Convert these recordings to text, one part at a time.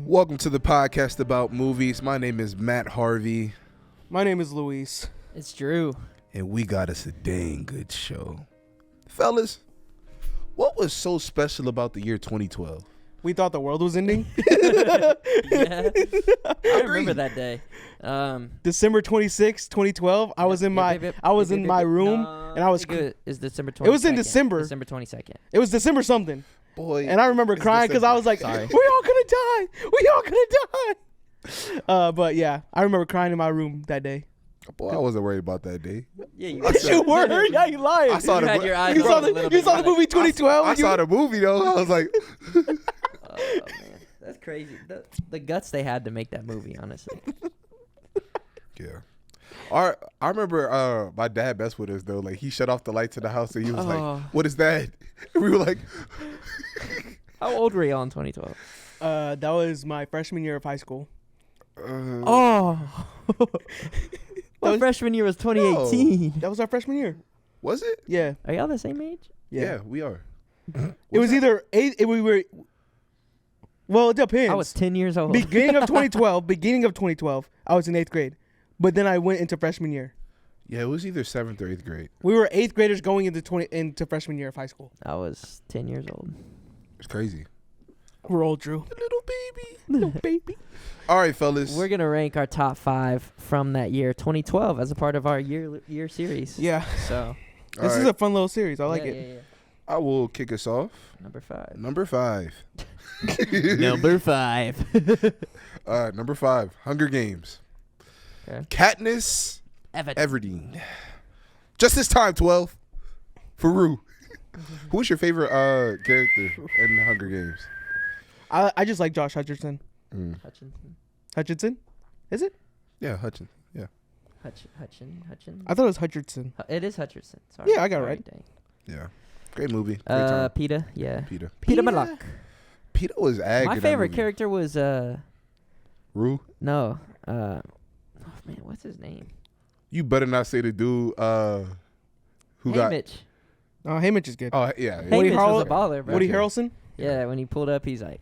Welcome to the podcast about movies. My name is Matt Harvey. My name is Luis. It's Drew. And we got us a dang good show. Fellas, what was so special about the year 2012? We thought the world was ending. Yeah. I remember that day. December 26, 2012. I was in my room and I was it was December 22nd. It was in December. December 22nd. It was December something. Boy. And I remember crying because I was like, Sorry. we all gonna die. We all gonna die. But yeah, I remember crying in my room that day. Boy, I wasn't worried about that day. Yeah, you Yes, you were. Yeah, you lying. I saw You the had your eyes You saw rolled a little the bit. You're movie 2012. I saw the movie though. I was like, Oh, man. That's crazy. The guts they had to make that movie, honestly. yeah. I remember my dad messed with us though. Like he shut off the lights in the house and he was Oh. like, "What is that?" And we were like, How old were you all in 2012? That was my freshman year of high school. Oh. Well, freshman year was 2018. That was our freshman year. "Was it?" Yeah. Are y'all the same age? Yeah, we are. It was either we were. Well, it depends. I was 10 years old. Beginning of 2012, I was in 8th grade. But then I went into freshman year. Yeah, it was either 7th or 8th grade. We were 8th graders going into freshman year of high school. I was 10 years old. It's crazy. We're old, Drew. Little baby. All right, fellas. We're going to rank our top 5 from that year, 2012, as a part of our year series. Yeah. So, All This is right. a fun little series. I like yeah, it. yeah. I will kick us off. Number 5. Number 5. Number 5. Number 5. Hunger Games. Okay. Katniss Everton. Everdeen. Just this time, 12. Faru. Who's your favorite character in the Hunger Games? I just like Josh Hutcherson. Hutchinson. Hutchinson? Is it? Yeah, Hutchin. Yeah. Hutchin. I thought it was Hutcherson. It is Hutcherson. Sorry. Yeah, I got it Sorry, right. dang. Yeah. Great movie. Great time. PETA. Yeah. Peter. PETA Malak. Peter was ag. My in that favorite movie. character was Rue. no. Oh man, what's his name? You better not say the dude who got. Mitch. Oh, Haymitch is good. Oh yeah. Hey Woody Mitch was a Harrel- baller, bro. Woody okay. Harrelson? Yeah, when he pulled up, he's like,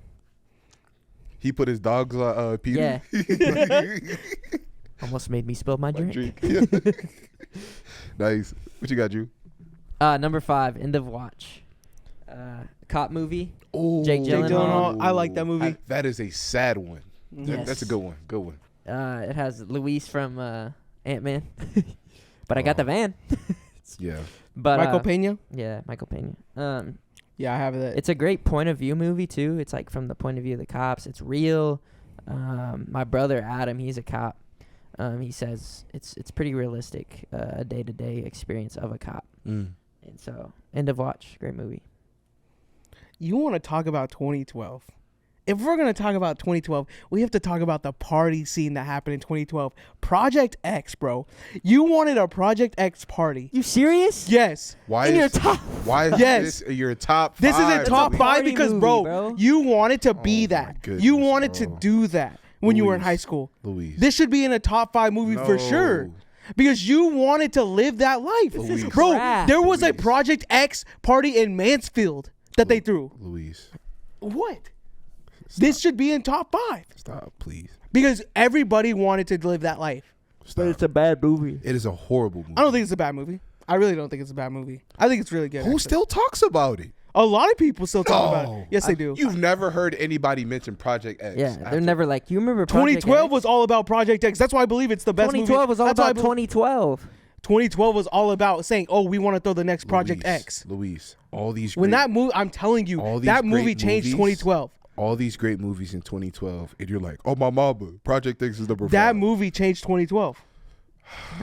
He put his dogs Peter. yeah. Almost made me spill my My drink. drink. Nice. What you got, Drew? Number 5, End of Watch. Cop movie. Oh, Jake Gyllenhaal. I like that movie. That is a sad one. Yes. That's a good one. Good one. It has Luis from Ant-Man. But I got the van. Yeah. But Michael Pena? Yeah, Michael Pena. Yeah, I have that. It's a great point of view movie too. It's like from the point of view of the cops. It's real. My brother Adam, he's a cop. He says it's pretty realistic, a day-to-day experience of a cop. And so, End of Watch, great movie. You want to talk about 2012? If we're going to talk about 2012, we have to talk about the party scene that happened in 2012. Project X, bro. You wanted a Project X party. You serious? Yes. Why In is your top. Why is Yes. this your top? This is five a top movie? five Party because, movie, bro, you wanted to be Oh my that. goodness, You wanted to bro. do that when you were in Luis. high school. Luis. This should be in a top 5 movie for sure. No. Because you wanted to live that life. Luis. Bro, crap. there was a Luis. Project X party in Mansfield that they threw. Luis. What? This should be in top 5 Stop, please. because everybody wanted to live that life. Stop. a bad movie. It is a horrible movie. I don't think it's a bad movie. I really don't think it's a bad movie. I think it's really good. Who actually. still talks about it? A lot of people still talk about Oh. it. Yes, they do. You've never heard anybody mention Project X. Yeah, after- they're never like, you remember Project 2012 X? was all about Project X. That's why I believe it's the best movie. 2012 was all That's why I about believe- 2012. 2012 was all about saying, "Oh, we want to throw the next Project Luis, X." Luis, all these When great- that movie, I'm telling you, all these that movie great changed movies, 2012. all these great movies in 2012, and you're like, "Oh my mama, Project X is number 5." That movie changed 2012.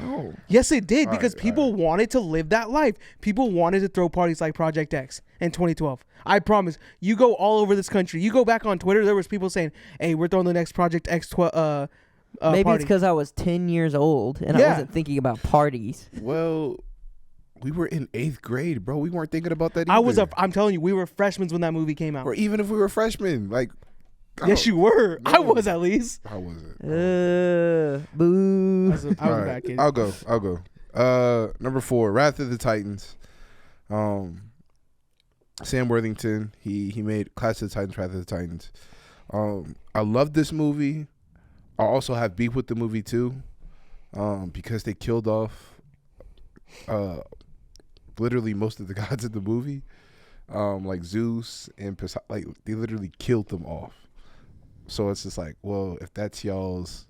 No. Yes, it did All because right, people wanted to live that life. People wanted to throw parties like Project X in 2012. I promise. You go all over this country. You go back on Twitter. There was people saying, "Hey, we're throwing the next Project X Maybe party." it's because I was 10 years old and Yeah. I wasn't thinking about parties. Well, we were in 8th grade, bro. We weren't thinking about that either. I'm telling you, we were freshmen when that movie came out. Or even if we were freshmen, like. Yes, you were. I No. was at least. How was it? Boo. I was a All right, bad kid. I'll go. Number 4, Wrath of the Titans. Sam Worthington. He made Clash of the Titans, Wrath of the Titans. I love this movie. I also have beef with the movie too, because they killed off literally most of the gods in the movie, like Zeus and like they literally killed them off. So it's just like, well, if that's y'all's,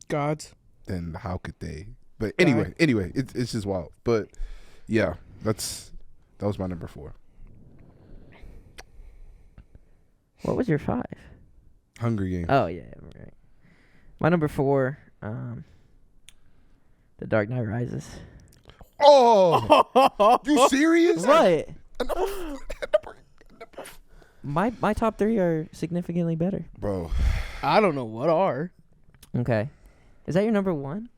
Gods. then how could they? But anyway, it's just wild. But yeah, that was my number 4. What was your 5? Hunger Games. Oh yeah, right. My number 4, The Dark Knight Rises. Oh, you serious? What? My top 3 are significantly better. Bro, I don't know what are. Okay, is that your number 1?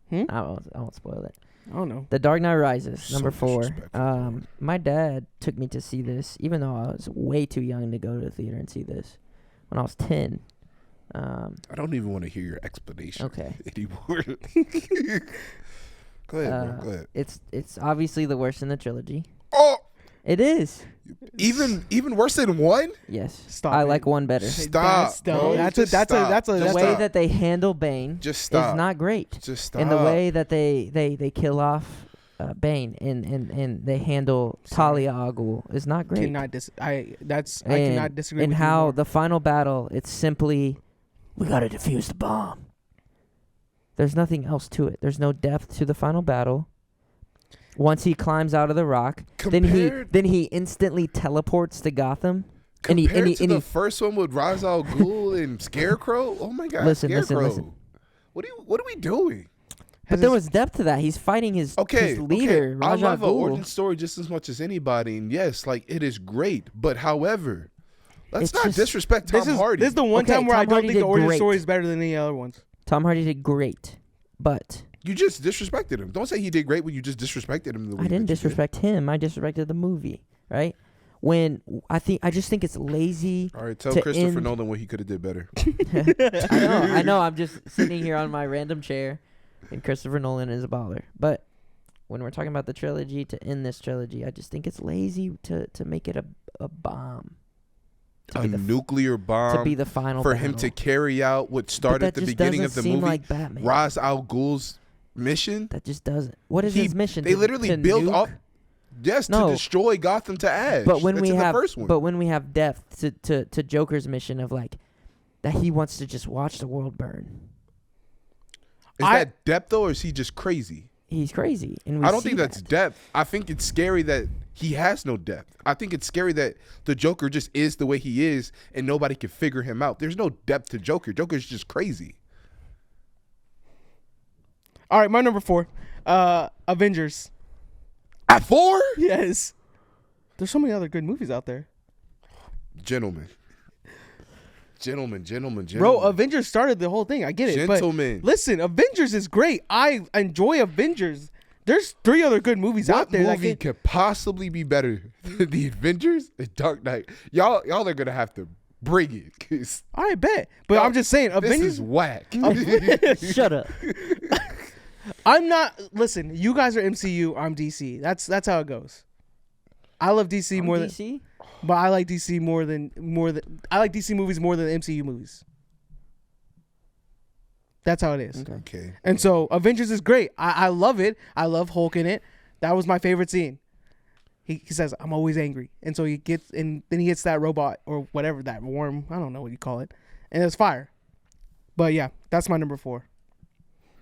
Hmm? I won't spoil it. I don't know. The Dark Knight Rises, So number 4. disrespectful. My dad took me to see this, even though I was way too young to go to the theater and see this. When I was 10. I don't even want to hear your explanation Okay. anymore. Go ahead, bro. Go ahead. It's obviously the worst in the trilogy. Oh, It is. even worse than 1? Yes. Stop I it. like 1 better. Stop, bro. That's a Just stop. The Just way stop. that they handle Bane Just stop. is not great. Just stop. And the way that they kill off Bane and they handle Talia al Ghul is not great. I cannot disagree And with how you more. the final battle, it's simply, we gotta defuse the bomb. There's nothing else to it. There's no depth to the final battle. Once he climbs out of the rock, then he instantly teleports to Gotham. Compared to the first one with Ra's al Ghul and Scarecrow, oh my God, Listen. Scarecrow. What are we doing? But there was depth to that. He's fighting his leader, I Ra's al love an origin Ghul. story just as much as anybody, and yes, like it is great. But however, let's It's not just- disrespect Tom Hardy. This is the one Okay, time where I Tom don't Hardy think the did origin great. story is better than any other ones. Tom Hardy did great, but You just disrespected him. Don't say he did great when you just disrespected him. I didn't disrespect him. I disrespected the movie, right? When I just think it's lazy. All right, tell to Christopher end- Nolan what he could have did better. I know. I'm just sitting here on my random chair, and Christopher Nolan is a baller. But when we're talking about the trilogy, to end this trilogy, I just think it's lazy to make it a bomb. To A be nuclear bomb to be the final for him to battle. carry out what But started that at the just beginning doesn't of the seem movie. like Batman. Ra's al Ghul's mission. That just doesn't. What is He- his mission? They literally to built nuke? up. Yes, No. to destroy Gotham to ash. But when That's we in have, the first one. but when we have depth to Joker's mission of like that he wants to just watch the world burn. Is that depth though, or is he just crazy? He's crazy, and we I don't see think that's that. depth. I think it's scary that he has no depth. I think it's scary that the Joker just is the way he is, and nobody can figure him out. There's no depth to Joker. Joker's just crazy. All right, my number 4, Avengers. At 4, Yes. There's so many other good movies out there. gentlemen. Bro, Avengers started the whole thing. I get it. Gentlemen. But listen, Avengers is great. I enjoy Avengers. There's 3 other good movies out What there. movie could possibly be better than The Avengers and Dark Knight? Y'all are gonna have to bring it. 'Cause I bet. But I'm just saying, this Avengers. is whack. Shut up. I'm not. Listen, you guys are MCU. I'm DC. That's how it goes. I love DC more than, DC? but I like DC more than I like DC movies more than MCU movies. That's how it is. Okay. And so Avengers is great. I love it. I love Hulk in it. That was my favorite scene. He says, "I'm always angry," and so he gets, and then he hits that robot or whatever, that worm. I don't know what you call it, and it's fire. But yeah, that's my number 4.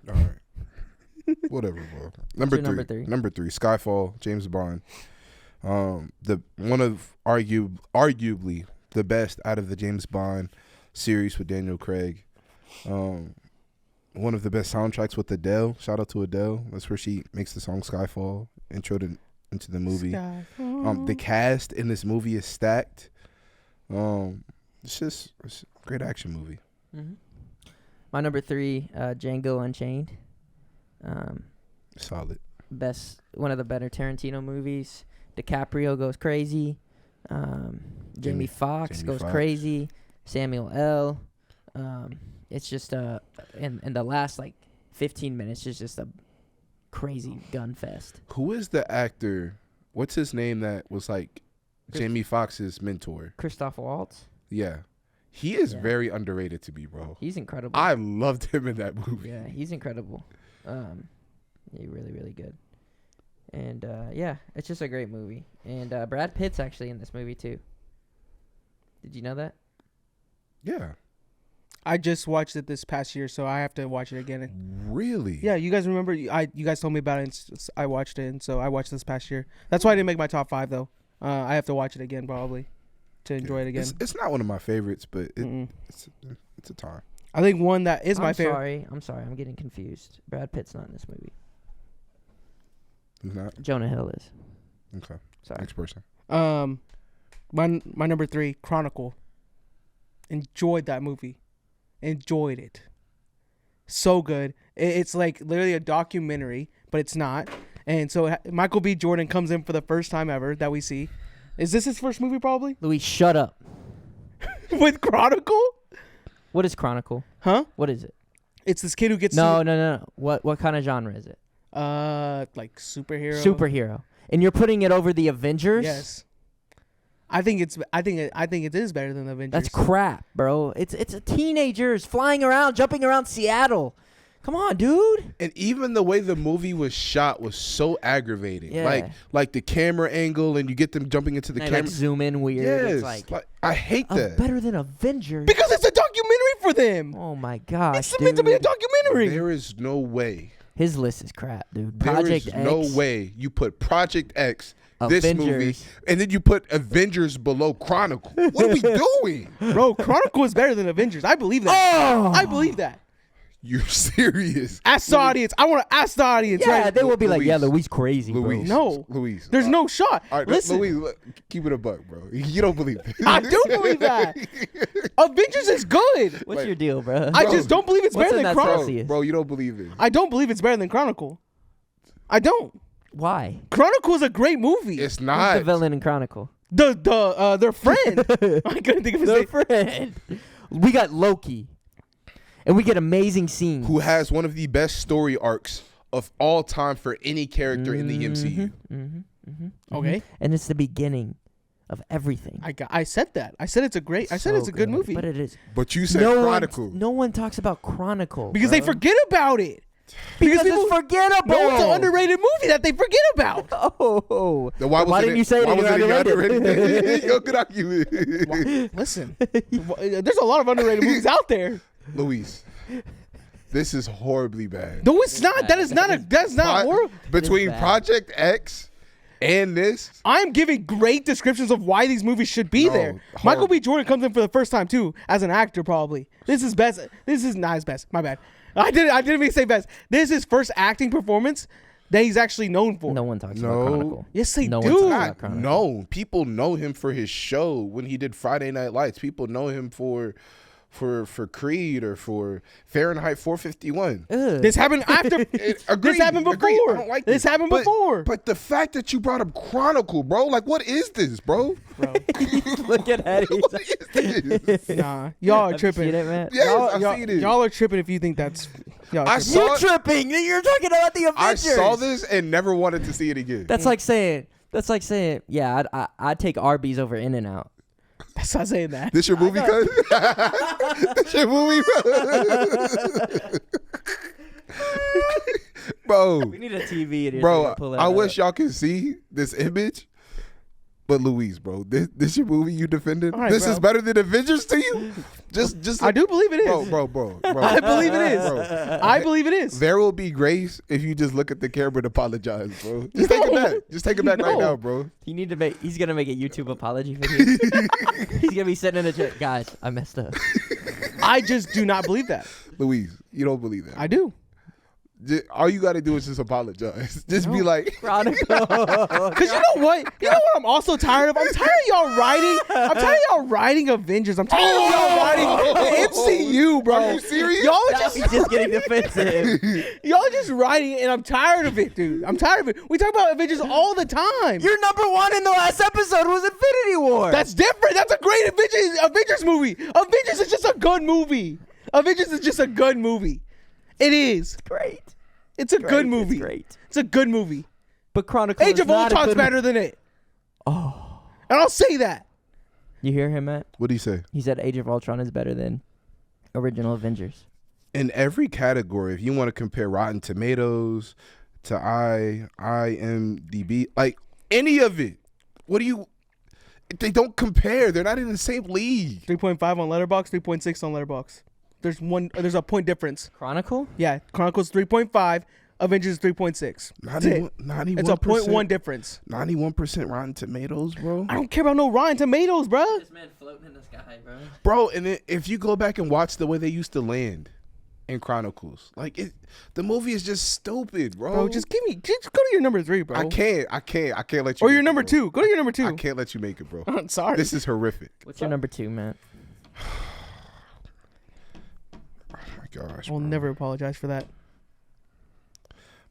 All right. Whatever, bro. Number your three. number 3? Skyfall, James Bond. The one of arguably the best out of the James Bond series with Daniel Craig. One of the best soundtracks with Adele. Shout out to Adele. That's where she makes the song Skyfall, introed into the movie. The cast in this movie is stacked. It's a great action movie. Mm-hmm. My number 3, Django Unchained. Solid. One of the better Tarantino movies. DiCaprio goes crazy. Jamie Foxx goes crazy. Samuel L. It's just in the last like 15 minutes is just a crazy gun fest. Who is the actor? What's his name that was like Jamie Foxx's mentor? Christoph Waltz. Yeah. He is Yeah. very underrated to me, bro. He's incredible. I loved him in that movie. Yeah, he's incredible. He's really, really good. And yeah, it's just a great movie. And Brad Pitt's actually in this movie too. Did you know that? Yeah. I just watched it this past year, so I have to watch it again. Really? Yeah, you guys remember? You guys told me about it. And I watched it, and so I watched this past year. That's why I didn't make my top 5 though. I have to watch it again probably to enjoy it again. It's not one of my favorites, but Mm-mm. it's a time. I think one that is my favorite. I'm sorry. I'm getting confused. Brad Pitt's not in this movie. Who's not? Jonah Hill is. Okay. Sorry. Next person. My number 3, Chronicle. Enjoyed that movie. Enjoyed it. So good. It's like literally a documentary, but it's not. And so Michael B. Jordan comes in for the first time ever that we see. Is this his first movie probably? Louis, shut up. With Chronicle? What is Chronicle? Huh? What is it? It's this kid who gets No. What kind of genre is it? like superhero. Superhero. And you're putting it over the Avengers? Yes. I think it is better than the Avengers. That's crap, bro. It's a teenagers flying around, jumping around Seattle. Come on, dude. And even the way the movie was shot was so aggravating. Yeah. Like the camera angle, and you get them jumping into the They camera. like zoom in weird. Yes. It's like I hate that. better than Avengers. because it's a documentary for them. Oh my gosh, It's meant to be a dude. documentary. There is no way. His list is crap, dude. There Project is X. no way you put Project X, this movie, Avengers. and then you put Avengers below Chronicle. What are we doing? Bro, Chronicle is better than Avengers. I believe that. Oh, I believe that. You're serious? Ask the audience. I want to ask the audience. yeah, right? they will be like, Luis. yeah, Louis crazy, bro. Luis. No. Luis. There's no shot. All right, Listen, Luis, keep it a buck, bro. You don't believe this. I do believe that. Avengers is good. What's Like- your deal, bro? I just don't believe it's What's better in than that Chronicle. Celsius? Bro, you don't believe it. I don't believe it's better than Chronicle. I don't. Why? Chronicle is a great movie. It's Who's not. the villain in Chronicle? Their friend. I couldn't think of his The name. friend. We got Loki, and we get amazing scenes. Who has one of the best story arcs of all time for any character in the MCU. Okay. And it's the beginning of everything. I said that. I said it's a great. I said So it's a good movie but it is. But you said Chronicle. No one talks about Chronicle because they bro. forget about it. Because people- it's forgettable. No, it's an underrated movie that they forget about. Oh, Then why Why didn't you say it? Why if wasn't you're it underrated? underrated? Yo, good argument. Listen, there's a lot of underrated movies out there. Luis, this is horribly bad. No, it's not. That is not a. That's not Pro- horrible. Between bad. Project X and this, I'm giving great descriptions of why these movies should be No, there. horrible. Michael B. Jordan comes in for the first time too, as an actor probably. This is best. This is not his best. My bad. I didn't mean to say best. This is his first acting performance that he's actually known for. no one talks No. about Chronicle. Yes, they No do. one talks not about Chronicle. known. People know him for his show when he did Friday Night Lights. People know him for Creed or for Fahrenheit 451. Ugh. This happened after. Agreed, This happened agreed. I before. don't like This happened But- before. But the fact that you brought up Chronicle, bro, like what is this, bro? Bro, Look at Eddie. What is this? nah, y'all are Have you tripping. seen it, man? Yes, y'all, I've y'all, seen it. y'all are tripping if you think that's. Y'all I tripping. saw- You're tripping. You're talking about the I Avengers. saw this and never wanted to see it again. That's like saying. Yeah, I'd take Arby's over In-N-Out. That's not saying that. This your movie, cuz? This your movie, bro? We need a TV. In here so we Bro, can pull it I up. wish y'all could see this image. But Louise, bro, this your movie you defended? All right, This bro. is better than Avengers to you? Just I do believe it is. bro. I believe it is. Bro. I believe it is. There will be grace if you just look at the camera and apologize, bro. Just take it No. back. Just take it back right No. now, bro. He's gonna make a YouTube apology video. He's gonna be sitting in a chair. Guys, I messed up. I just do not believe that. Louise, you don't believe that. I do. All you got to do is just apologize. Just be like, Chronicle. Cause you know what? You know what I'm also tired of? I'm tired of y'all writing. I'm tired of y'all writing Avengers. I'm tired of y'all writing the MCU, bro. Are you serious? Y'all are Now just he's just getting defensive. y'all just writing it, and I'm tired of it, dude. I'm tired of it. We talk about Avengers all the time. Your number one in the last episode was Infinity War. That's different. That's a great Avengers movie. Avengers is just a good movie. Avengers is just a good movie. It is. great. It's a Great. good movie. It's great. It's a good movie. But Chronicle. Age is of not a Ultron's good better than it. Oh. And I'll say that. You hear him, Matt? What do you say? He said Age of Ultron is better than original Avengers. In every category, if you want to compare Rotten Tomatoes to IMDb, like any of it, what do you? They don't compare. They're not in the same league. 3.5 on Letterboxd, 3.6 on Letterboxd. There's a point difference. Chronicle? Yeah, Chronicles 3.5, Avengers 3.6. That's it. 91%. It's a 0.1 difference. 91% Rotten Tomatoes, bro. I don't care about no Rotten Tomatoes, bro. This man floating in the sky, bro. Bro, and if you go back and watch the way they used to land in Chronicles, like the movie is just stupid, bro. Bro, just go to your number 3, bro. I can't let you. Or your make number it, bro. 2. Go to your number 2. I can't let you make it, bro. I'm sorry. This is horrific. What's your number 2, Matt? Oh my gosh. I'll bro. never apologize for that.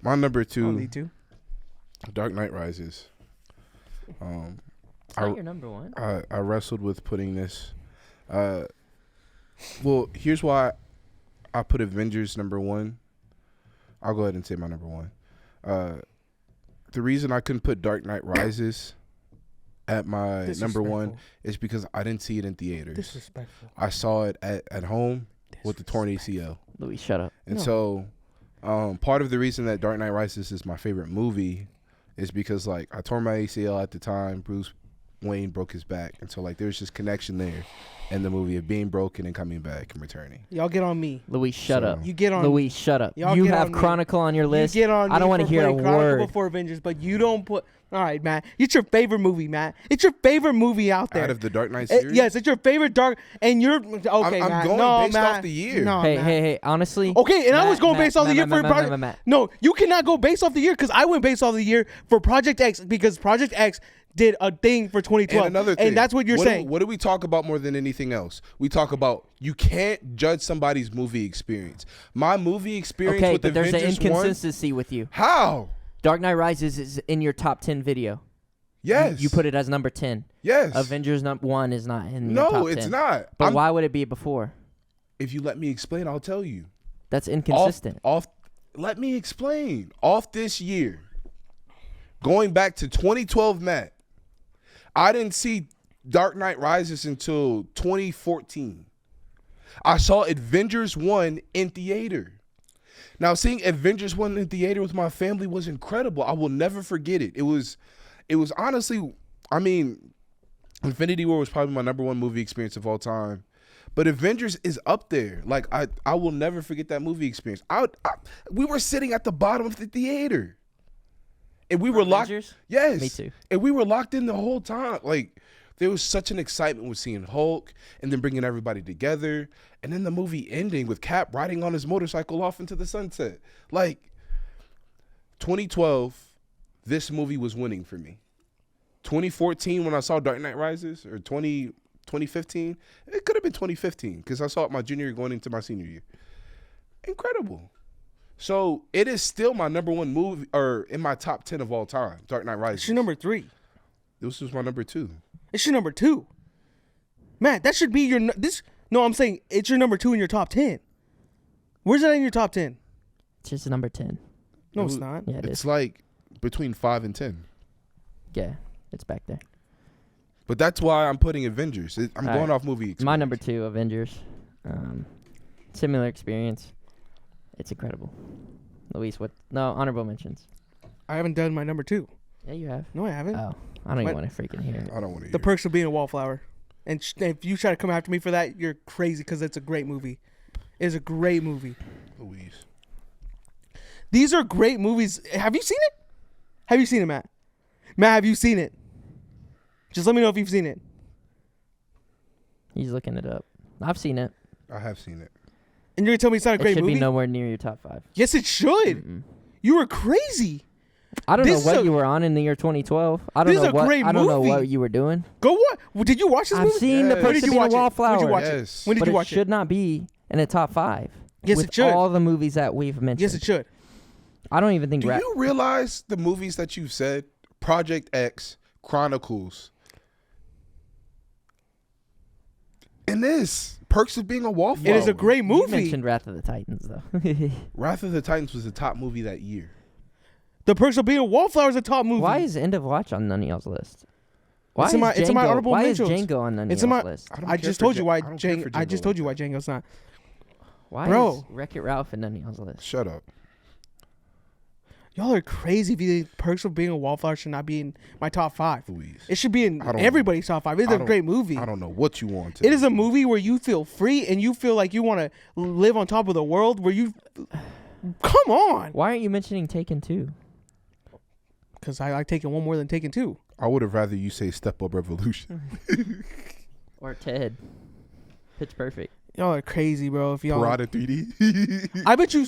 My number I don't 2, need to. Dark Knight Rises. It's not your number 1. I wrestled with putting this. Well, here's why I put Avengers number 1. I'll go ahead and say my number 1. The reason I couldn't put Dark Knight Rises at my number 1 is because I didn't see it in theaters. Disrespectful. I saw it at home with the torn ACL. Louis, shut up. And No. so part of the reason that Dark Knight Rises is my favorite movie is because, like, I tore my ACL at the time. Bruce Wayne broke his back. And so, like, there's just connection there in the movie of being broken and coming back and returning. Y'all get on me. Louis, shut So- up. You get on Louis, shut up. Y'all You get have on me. Chronicle on your list. You get on I don't want to hear a word. before Avengers, but you don't put. All right, Matt. It's your favorite movie, Matt. It's your favorite movie out there. Out of the Dark Knight It- series? yes, it's your favorite dark. And you're okay, I'm Matt. going no, based Matt. off the year. No, Hey, Matt. hey, honestly. Okay, and I was going based off the year for Project. Matt. No, you cannot go based off the year because I went based off the year for Project X because Project X did a thing for 2012. And another thing. And that's what you're saying. What do we talk about more than anything else? We talk about you can't judge somebody's movie experience. My movie experience Okay, with but there's an Avengers 1. inconsistency with you. How? Dark Knight Rises is in your top 10 video. Yes. You put it as number 10. Yes. Avengers 1 is not in your top 10. No, it's not. But why would it be before? If you let me explain, I'll tell you. That's inconsistent. Let me explain. Off this year, going back to 2012, Matt, I didn't see Dark Knight Rises until 2014. I saw Avengers 1 in theater. Now, seeing Avengers 1 in theater with my family was incredible. I will never forget it. It was honestly, I mean, Infinity War was probably my number 1 movie experience of all time. But Avengers is up there. Like, I will never forget that movie experience. We were sitting at the bottom of the theater. And we were locked. Avengers? Yes. Me too. And we were locked in the whole time. Like, there was such an excitement with seeing Hulk and then bringing everybody together. And then the movie ending with Cap riding on his motorcycle off into the sunset. Like, 2012, this movie was winning for me. 2014, when I saw Dark Knight Rises, or 2015, it could have been 2015 because I saw it my junior year going into my senior year. Incredible. So it is still my number 1 movie, or in my top 10 of all time, Dark Knight Rises. It's your number 3. This was my number 2. It's your number 2. Matt, that should be your No, I'm saying it's your number 2 in your top 10. Where's that in your top 10? It's just number 10. No, it's not. Yeah, it It's is. like between 5 and 10. Yeah, it's back there. But that's why I'm putting Avengers. I'm All going right. off movie experience. My number 2, Avengers. Similar experience. It's incredible. Luis, what? No, honorable mentions. I haven't done my number 2. Yeah, you have. No, I haven't. Oh, I don't even What? want to freaking hear it. I don't want to hear The Perks of Being a Wallflower. And if you try to come after me for that, you're crazy because it's a great movie. It's a great movie. Louise. These are great movies. Have you seen it? Have you seen it, Matt? Matt, have you seen it? Just let me know if you've seen it. He's looking it up. I've seen it. I have seen it. And you're going to tell me it's not a It great should movie? be nowhere near your top 5. Yes, it should. Mm-mm. You were crazy. I don't know This is what a- you were on in the year 2012. I don't This is know a what. great I don't know movie. what you were doing. Go what? Did you watch this I've movie? seen the Yes. When Perks did of you Being a watch it? When Wallflower. did you watch Yes. it? When did But you it watch should not be in the top 5. Yes, with it should. all the movies that we've mentioned. Yes, it should. I don't even think. Do you realize the movies that you've said? Project X, Chronicles, and this Perks of Being a Wallflower. It is a great You movie. mentioned Wrath of the Titans though. Wrath of the Titans was the top movie that year. The Perks of Being a Wallflower is a top movie. Why is End of Watch on none of y'all's list? Why It's in my- is it's in my Django- honorable Why mentions. is Django on It's in Neil's my- list? don't I care just for told you Django- why I don't care for I just Django told you why like that. Django's not. Why Bro. is Wreck-It Ralph in Neil's list? Shut up. Y'all are crazy if you think Perks of Being a Wallflower should not be in my top 5. Louise. It should be in I don't- everybody's top 5. It's I a don't- great movie. I don't know what you want to It is a movie where you feel free and you feel like you want to live on top of the world. Where you, come on, Why aren't you mentioning Taken 2? because I like Taking 1 more than Taking 2. I would have rather you say Step Up Revolution. Or Ted? Pitch Perfect. Y'all are crazy, bro. If y'all, Parada 3D. I bet you.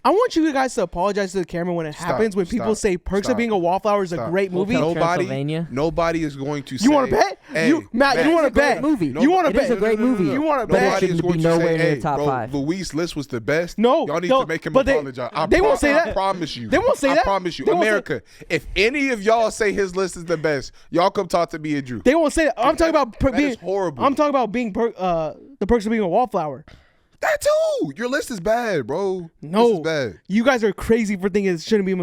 I want you guys to apologize to the camera when it Stop, happens. When people stop, say Perks of stop, Being a Wallflower is a stop. great movie. Hotel Nobody, Transylvania. nobody is going to say. You want to bet? Hey, Matt, you want to bet? movie. You want to It bet? is a great movie. You want to bet? Nobody Shouldn't is going be to nowhere say, near hey, top bro, 5. Luis' list was the best. No, y'all need no, to make him but they- apologize. they won't say that. I promise you. They won't say I that. promise you. They won't say- America, if any of y'all say his list is the best, y'all come talk to me and Drew. They won't say that. I'm talking about That being is horrible. I'm talking about being the Perks of Being a Wallflower. That too. Your list is bad, bro. No, This is bad. you guys are crazy for thinking it shouldn't be in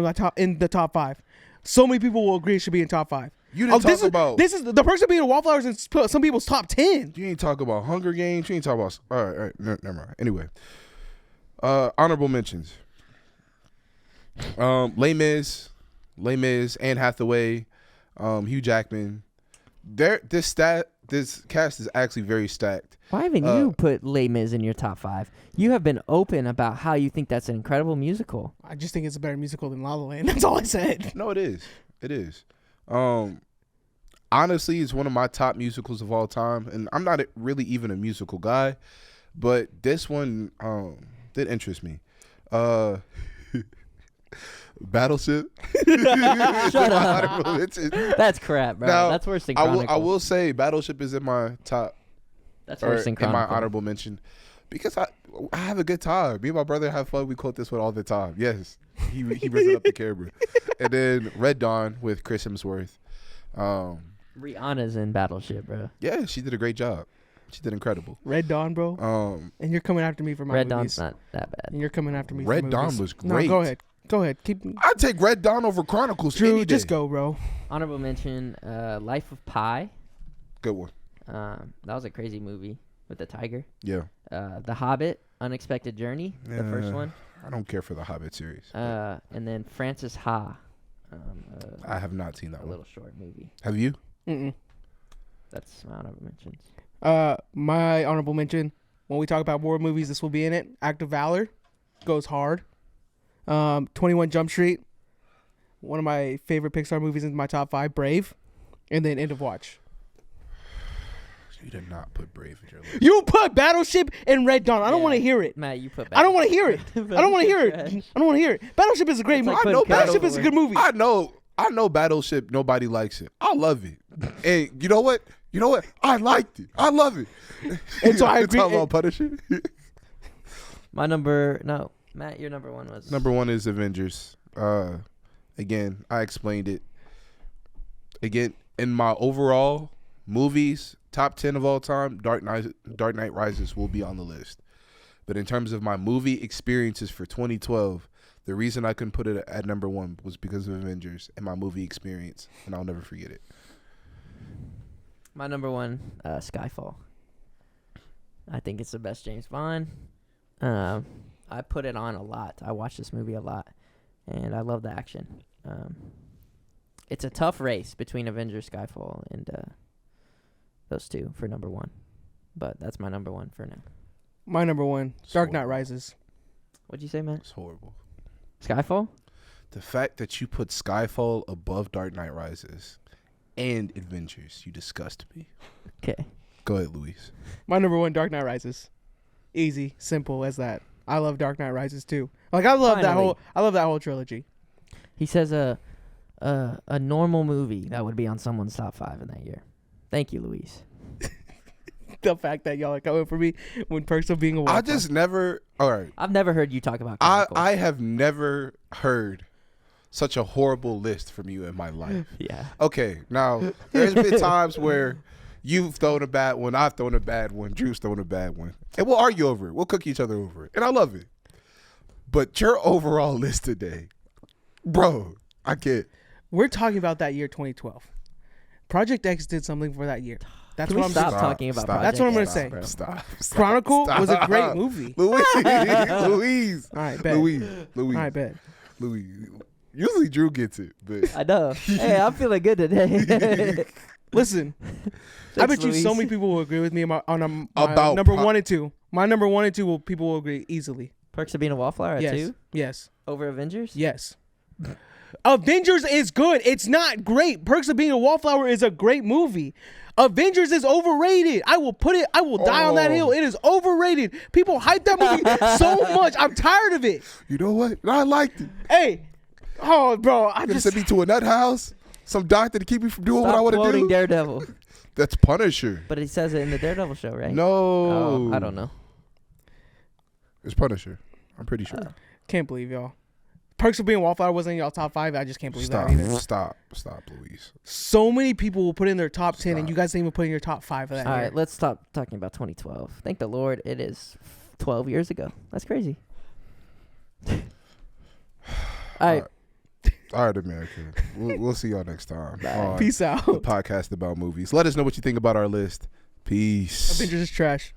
the top 5. So many people will agree it should be in top 5. You didn't this talk about. this is the Perks of Being a Wallflower is in some people's top 10. You ain't talk about Hunger Games. You ain't talk about. All right, never mind. Anyway, honorable mentions. Les Mis, Anne Hathaway, Hugh Jackman. This cast is actually very stacked. Why haven't you put Les Mis in your top 5? You have been open about how you think that's an incredible musical. I just think it's a better musical than La La Land. That's all I said. No, it is. It is. Honestly, it's one of my top musicals of all time, and I'm not really even a musical guy, but this one did interest me. Battleship. Shut up. It's- That's crap, bro. Now, That's worse than I Chronicle. will say Battleship is in my top That's or worse than in my Chronicle. honorable mention because I have a good time. Me and my brother have fun. We quote this one all the time. Yes, he risen up the camera. And then Red Dawn with Chris Hemsworth. Rihanna's in Battleship, bro. Yeah, she did a great job. She did incredible. Red Dawn, bro. And you're coming after me for my Red movies. Dawn's not that bad. And you're coming after me Red for Dawn movies. was No, great. go ahead. Go ahead. Keep I'd take Red Dawn over Chronicles any Drew, day. just go, bro. Honorable mention, Life of Pi. Good one. That was a crazy movie with the tiger. Yeah. The Hobbit, Unexpected Journey, the first one. I don't care for the Hobbit series. And then Francis Ha. I have not seen that A one. little short movie. Have you? Mm-mm. That's my honorable mentions. My honorable mention, when we talk about war movies, this will be in it. Act of Valor goes hard. 21 Jump Street, one of my favorite Pixar movies in my top 5. Brave, and then End of Watch. You did not put Brave in your list. You put Battleship and Red Dawn. I don't Yeah. want to hear it. Matt, you put I don't want to hear it. I don't want to hear it. Trash. I don't want to hear it. Battleship is a great It's movie. like I know putting Battleship Cattle is a away. good movie. I know Battleship. Nobody likes it. I love it. And you know what? I liked it. I love it. And so I agree- Talk about Punisher. Matt, your number 1 was Number 1 is Avengers. Again, I explained it. Again, in my overall movies, top 10 of all time, Dark Knight Rises will be on the list. But in terms of my movie experiences for 2012, the reason I couldn't put it at number 1 was because of Avengers and my movie experience, and I'll never forget it. my number 1, Skyfall. I think it's the best James Bond. I put it on a lot. I watch this movie a lot, and I love the action. It's a tough race between Avengers, Skyfall, and those two for number 1. But that's my number 1 for now. My number 1, Dark Knight Rises. What'd you say, Matt? It's horrible. Skyfall? The fact that you put Skyfall above Dark Knight Rises and Avengers, you disgust me. Okay. Go ahead, Luis. My number 1, Dark Knight Rises. Easy, simple as that. I love Dark Knight Rises too. Like I love Finally. that whole trilogy. He says a normal movie that would be on someone's top 5 in that year. Thank you, Luis. The fact that y'all are coming for me when Perks of Being a Wallflower. I just never. All right. I've never heard you talk about I Chronicle. have never heard such a horrible list from you in my life. Yeah. Okay, now there's been times where you've thrown a bad one, I've thrown a bad one, Drew's thrown a bad one, and we'll argue over it. We'll cook each other over it, and I love it. But your overall list today, bro, I can't. We're talking about that year 2012. Project X did something for that year. That's Can what we I'm stop saying. talking about Project That's what I'm gonna X, say. bro? Stop. Chronicle was a great Stop. movie. Louise. All right, bet. Louise. All right, bet. Louise. Usually Drew gets it, but I know. Hey, I'm feeling good today. Listen, I Thanks, bet you so Luis. many people will agree with me on my About number 1 and 2. My number 1 and 2 people will agree easily. Perks of being a wallflower at Yes. 2 Yes. over Avengers. Yes. Avengers is good. It's not great. Perks of Being a Wallflower is a great movie. Avengers is overrated. I will die on that hill. It is overrated. People hype that movie so much. I'm tired of it. you know what? I liked it. Hey. Oh, bro. I Gonna just send me to a nut house. Some doctor to keep me from doing what I Stop want to quoting do. Daredevil. That's Punisher. But he says it in the Daredevil show, right? No. Oh, I don't know. It's Punisher. I'm pretty sure. can't believe y'all. Perks of Being a Wallflower wasn't in y'all top 5. I just can't believe Stop. that either. Stop, Louise. So many people will put in their top 10 and Stop. you guys didn't even put in your top 5 of that All year. right, let's stop talking about 2012. Thank the Lord, it is 12 years ago. That's crazy. All right. All right, America. We'll see y'all next time. Bye. on Peace out. the podcast about movies. Let us know what you think about our list. Peace. Avengers is trash.